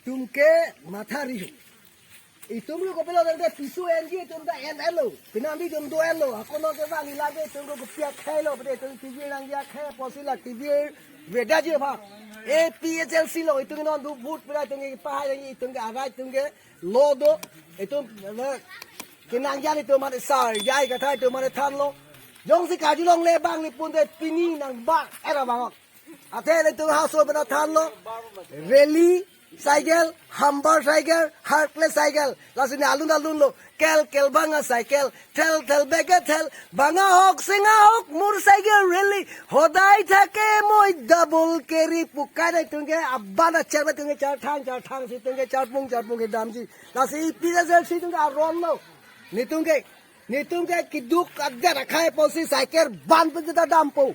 तुमके माथारी इतुम को पेलो दे पिसु एनजी तुम दा एन एलो पिनांदी तुम दो एलो अकोनो के बांगी लागे तुम को पिया खेलो बदे तुम टीवी रंगिया खे पोसिला टीवी वेदा जे भा APHLC लो इतुम नो दु बूट परा तुम के पाहाय रंगी तुम के आगाज तुम के लो दो इतुम पिनांगिया नि तुम माने सार जाय का थाय तुम माने थान लो जोंग से काजू लोंग ले बांग नि पुन दे पिनी नंग बा एरा बांग आथे ले तुम हाउस बना थान लो rally cycle, hambar cycle, heartless cycle. Lasin alun alun lo, kel banga cycle, tel bega tel, banga hok, singa hok, motorcycle really. Hodai thake moi double carry pukai na tunge abana char tunge char thang si tunge char pung ke dam ji. Lasin PSL si tunge aron lo. Ni tunge kiduk agda rakha hai posi cycle ban pe jada dam po,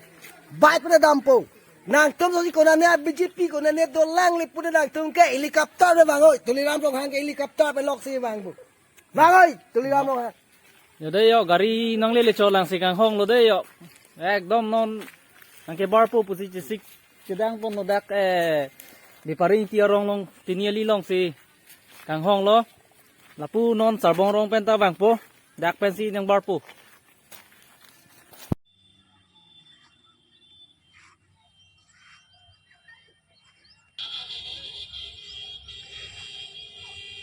bike pe dam po. Nang tum so si ko na ne BJP ko na ne do lang li pu na tum ke helicopter be bang oi tuliram rong hang ke helicopter pe lok si bang bu bang oi tuliram rong hang yo de yo gari nang le cho lang si kang hong lo de yo ekdom non ang ke bar po pusi sik kedang pon no dak di paring ti rong long tiniali long si kang hong lo lapu non sarbong rong pen ta bang po dak pen si nang bar po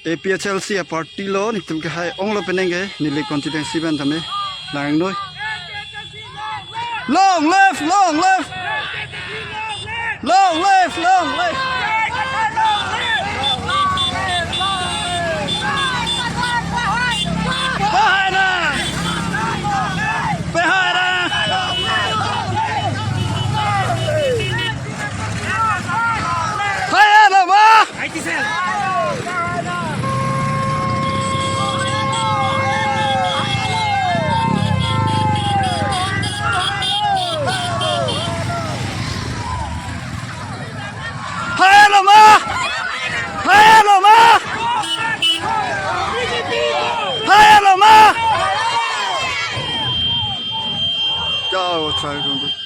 APHLC party lo ni tum ke hai ong lo penenge nili constituency ban thame lang noi long left Ciao, try to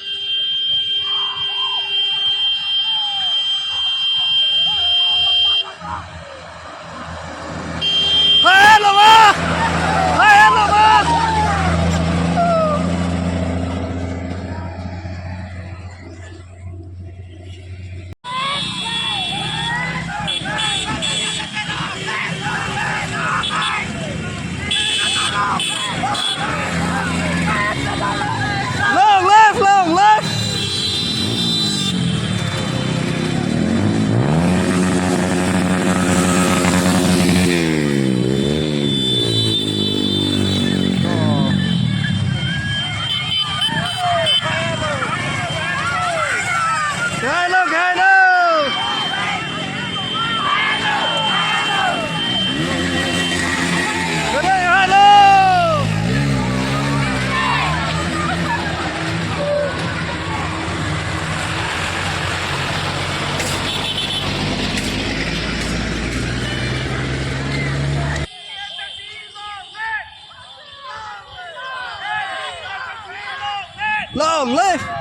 long left. Long left.